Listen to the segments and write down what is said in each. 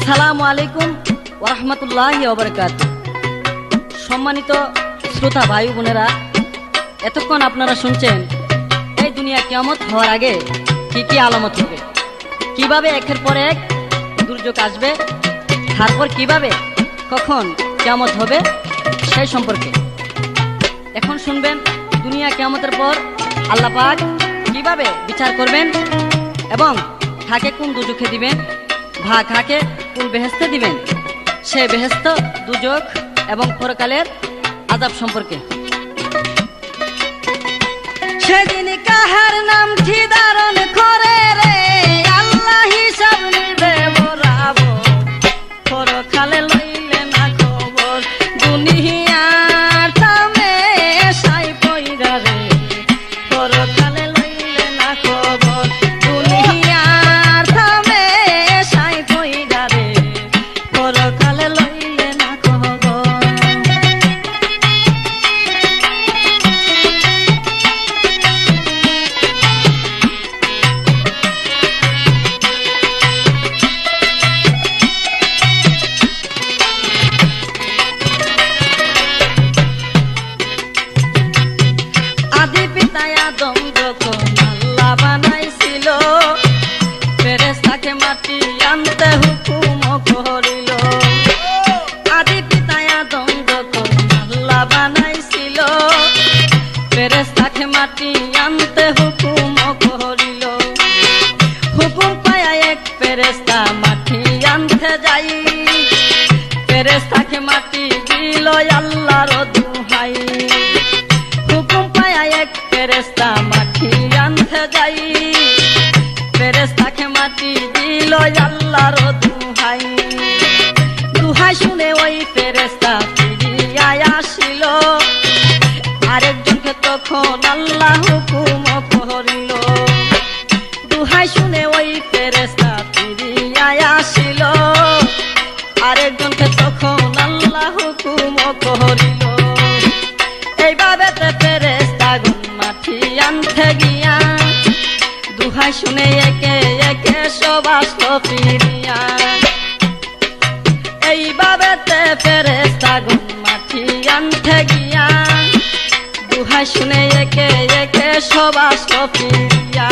আসসালামু আলাইকুম ওয়া রাহমাতুল্লাহি ওয়া বারাকাতুহু। সম্মানিত শ্রোতা ভাই বোনেরা, এতক্ষণ আপনারা শুনছেন এই দুনিয়া কিয়ামত হওয়ার আগে কি কি আলামত হবে, কিভাবে একের পর এক দুর্যোগ আসবে, তারপর কিভাবে কখন কিয়ামত হবে সেই সম্পর্কে। এখন শুনবেন দুনিয়া কিয়ামতের পর আল্লাহ পাক কিভাবে বিচার করবেন এবং কাকে কোন দুজখে দিবেন, কাকে কোন বেহেশতে দিবেন, সে বেহেশত, দুজখ এবং পরকালের আযাব সম্পর্কে। সেদিন কাহার নাম ধারণ করে রে আল্লাহ হিসাব নিবে বরাবর, পরকালে লইলে না খবর, দুনিয়ার থামে সাই পয়রা রে, পরকালে লইলে না খবর, দুনিয়ার থামে সাই পয়রা রে, পরকালে লইলে না খবর। আদি পিতা আদম যখন আল্লাহ বানাইছিল, ফেরেশতাকে মাটি আনতে হুকুম করিল। আদি পিতা আদম যখন আল্লাহ বানাইছিল, ফেরেশতাকে মাটি আনতে হুকুম করিল। হুকুম পায়া এক ফেরেশতা মাটি আনতে যাই, ফেরেশতাকে মাটি দিল আল্লাহর দোহাই। হুকুম পায়া এক ফেরেশতা মাটি আনতে যাই, ফেরেশতাকে মাটি দিল আল্লাহর দোহাই। দোহাই শুনে ওই ফেরেশতা ফিরিয়া আসিল, আরেকজনকে তখন আল্লাহ হুকুম করিল। দোহাই শুনে ওই ফেরেশতা ফিরিয়া আসিল, আরেকজনকে তখন আল্লাহ হুকুম করিল। এইভাবে ফেরেশতা গুন মাটি আনতে গিয়া, দোহাই শুনে একে একে সব আসলো ফিরিয়া। এইভাবে ফেরেশতা গুন মাটি আনতে গিয়া, দোহাই শুনে একে একে সব আসলো ফিরিয়া।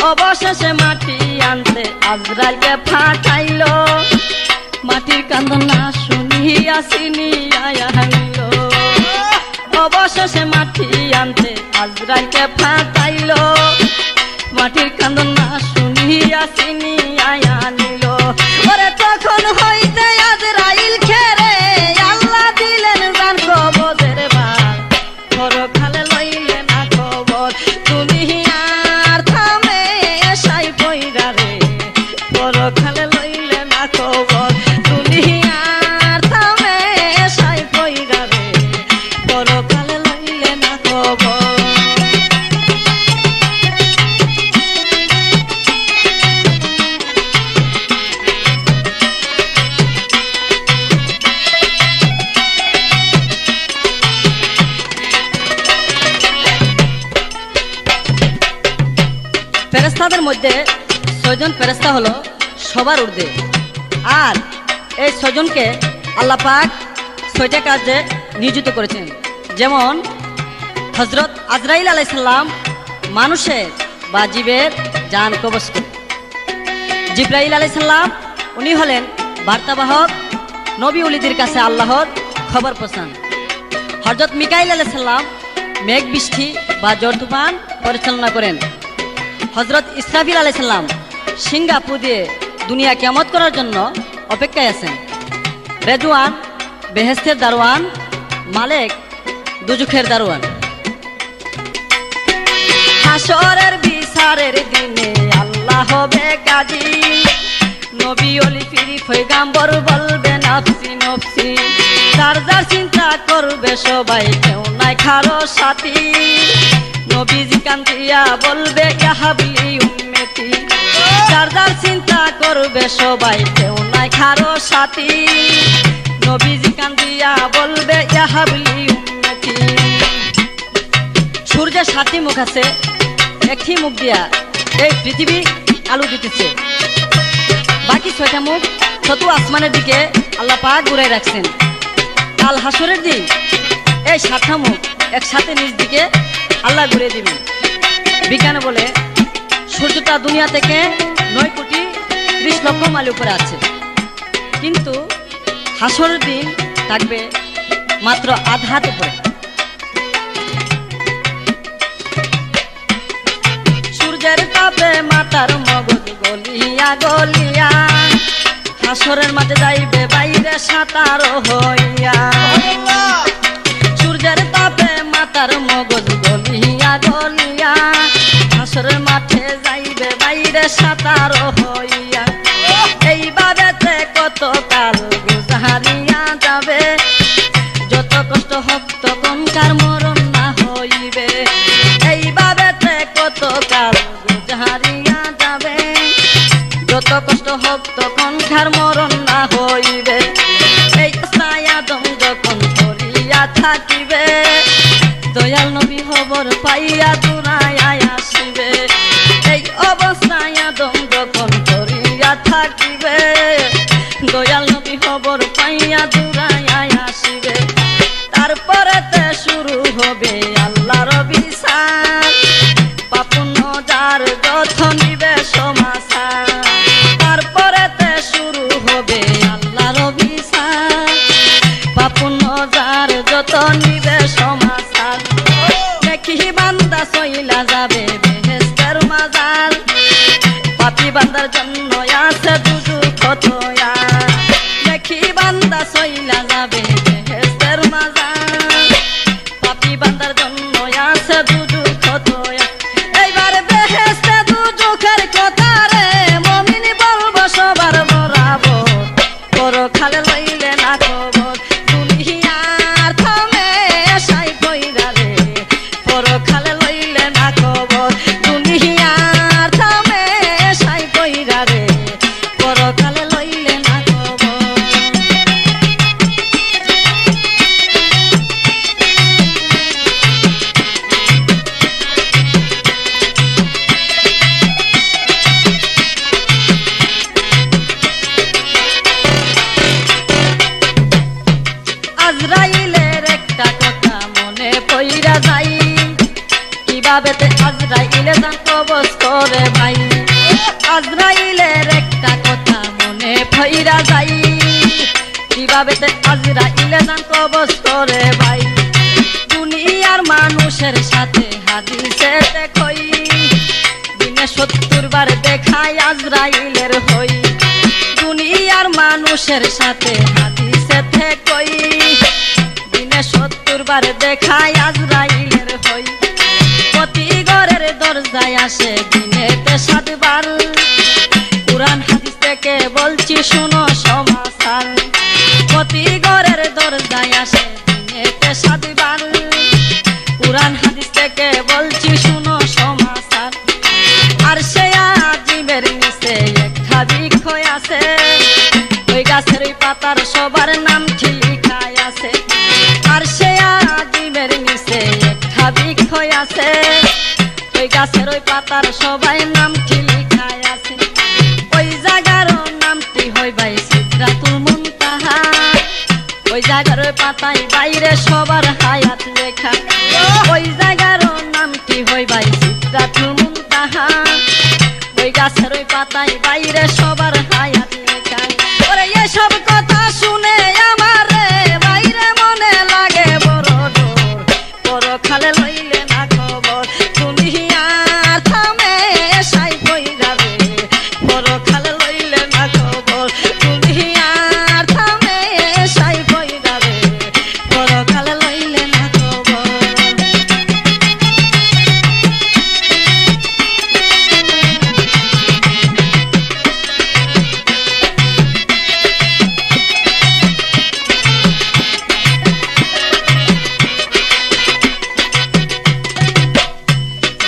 অবশেষে মাটি আনতে আজরাইলকে ফাটাইল, মাটির কান্দন না শুনিয়া চিনিয়া আনিল। অবশেষে মাটি আনতে আজরাইলকে ফাটাইল, মাটির কান্দন না শুনিয়া চিনিয়া আনিল। ওরে তখন হইতে আজরাইল খেরে আল্লাহ দিলেন জান কবজের ভার, পরকালে লইলে না খবর, দুনিয়ার থামে সাই পয়রা রে, পরকালে লইলে না খবর, দুনিয়ার থামে সাই পয়রা রে, পরকালে লইলে না খবর। ফেরেশতাদের মধ্যে 6 জন ফেরেশতা হলো সবার ঊর্ধ্বে, আর এই 6 জনকে আল্লাহ পাক 6টা কাজে নিয়োজিত করেছেন। যেমন হযরত আজরাইল আলাইহিস সালাম মানুষের বা জীবের জান কবজ করেন। জিবরাইল আলাইহিস সালাম উনি হলেন বার্তাবাহক, নবী ওলিদের কাছে আল্লাহর খবর পৌঁছান। হযরত মিকাইল আলাইহিস সালাম মেঘ বৃষ্টি বা ঝড় তুফান পরিচালনা করেন। হযরত ইসরাফিল আলাইহিস সালাম সিংহাপু দিয়ে দুনিয়া কিয়ামত করার জন্য অপেক্ষায় আছেন। রেজওয়ান বেহেশতের দারোয়ান, মালিক দুজখের দারোয়ান। হাসরের বিচারের দিনে আল্লাহ হবে কাজী, নবী ওলি পীর পয়গাম্বর বলবে নফসি নফসি, যার যার চিন্তা করবে সবাই, কেউ নাই কারো সাথী। নবীজি কান্দিয়া বলবে ইয়া হাবলি উম্মতি, যার যার চিন্তা করবে সবাই, কেউ নাই কারো সাথী। নবীজি কান্দিয়া বলবে ইয়া হাবলি উম্মতি। সূর্যের 7টি মুখ আছে, একটি মুখ দিয়া এই পৃথিবী আলো দিতেছে। বাকি 6টা মুখ শত আসমানের দিকে আল্লাহ পাক ঘুরাই রাখছেন। কাল হাসরের দিন এই 7টা মুখ একসাথে নিজ দিকে আল্লাহ ঘুরে দিবেন। বিজ্ঞানে বলে সূর্যটা দুনিয়া থেকে 9,30,00,000 মাইল উপরে আছে, কিন্তু হাসরের দিন থাকবে মাত্র আধা হাত উপরে। সূর্যের তাপে মাথার মগজ গলিয়া গলিয়া হাসরের মাঝে যাইবে বাইরে সাঁতার হইয়া। সূর্যের তাপে মাথার মগজ গলিয়া গলিয়া হাসরের মাঠে যাইবে বাইরে সাঁতার হইয়া। এইভাবে কত কাল গুজারিয়া যাবে, যত কষ্ট হোক তখনকার মরণ না হইবে। এইভাবে কত কাল গুজারিয়া যাবে, যত কষ্ট হোক তখনকার মরণ না হইবে। এই ছায়াদম যখন করিয়া থাকিবে, দয়াল নবী খবর পাইয়া দূরায় আসিবে। এই অবস্থায় আদম যখন করিয়া থাকিবে, দয়াল নবী খবর পাইয়া দূরায় আসিবে। তারপরেতে শুরু হবে আল্লাহর বিচার, পাপুণ্য যার যত নিবে সমাচার। তারপরেতে শুরু হবে আল্লাহর বিচার, পাপুণ্য যার যত নিবে সমাচার। দেখি বান্দা চইলা যাবে বেহেশতের মাজার, পাপী বান্দার জন্য আছে দুজক দয়া। দেখি বান্দা চইলা যাবে বেহেশতের মাজার, পাপী বান্দার জন্য আছে দুজক দয়া। এইবার বেহেশতে দুজকের কথা রে মুমিন বলবো সবার বরাবর, পরখালে লইলে না খবর। দুনিয়ার থামে সাই কইরা রে, পরখালে লইলে না খবর। দুনিয়ার থামে সাই কইরা রে, পরখালে লইলে না খবর। আজরাইলের একটা কথা মনে পইরা যাই, কিভাবে আজরাইলে যান কবজ করে ভাই। আজরাইলের একটা কথা মনে পইরা যাই, কিভাবে আজরাইলে যান কবজ করে ভাই। দুনিয়ার মানুষের সাথে হাদিসে দেখই, দিনে 70 বার দেখায় আজরাইলের হই। দুনিয়ার মানুষের সাথে হাদিসে দেখই, দিনে 70 বার দেখায় আজরাইলের হই। প্রতি ঘরের দরজায় আসে দিনেতে 7 বার, কুরআন হাদিস থেকে বলছি শুনো সমাচার। প্রতি ঘরের দরজায় আসে দিনেতে 7 বার, কুরআন হাদিস থেকে বলছি শুনো সমাচার। আর সে আজিমের নিচে একটা বৃক্ষ আছে, ওই গাছের ওই পাতার সবার নাম লিখাই আছে। আর সে আজিমের নিচে একটা বৃক্ষ আছে, ওই গাছের ওই পাতার সবাই নাম লিখাই আছে। ওই জায়গার নামটি হয় ভাই সিদরাতুল মুনতাহা, ওই জায়গার ওই পাতায় বাইরে সবার হায়াত লেখা। ওই জায়গার নামটি হয় ভাই সিদরাতুল মুনতাহা, ওই গাছের ওই পাতায় বাইরে সবার হায়াত লেখা। ওরে এসব কথা শুনে আমার বাইরে মনে লাগে বড় ডর, পরখালে লইলে না খবর। দুনিয়ার থামে সাই কইরা রে, পরখালে লইলে না খবর। দুনিয়ার থামে সাই কইরা রে, পরখালে লইলে না খবর।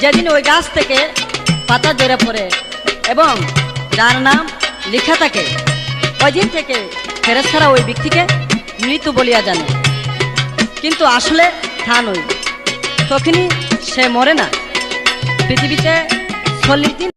যেদিন ওই গাছ থেকে পাতা ঝরে পড়ে এবং যার নাম লেখা থাকে, ওই দিন থেকে ফেরেশতারা ওই ব্যক্তিকে মৃত বলিয়া জানে। কিন্তু আসলে তা নয়, তখনই সে মরে না। পৃথিবীতে 40 দিন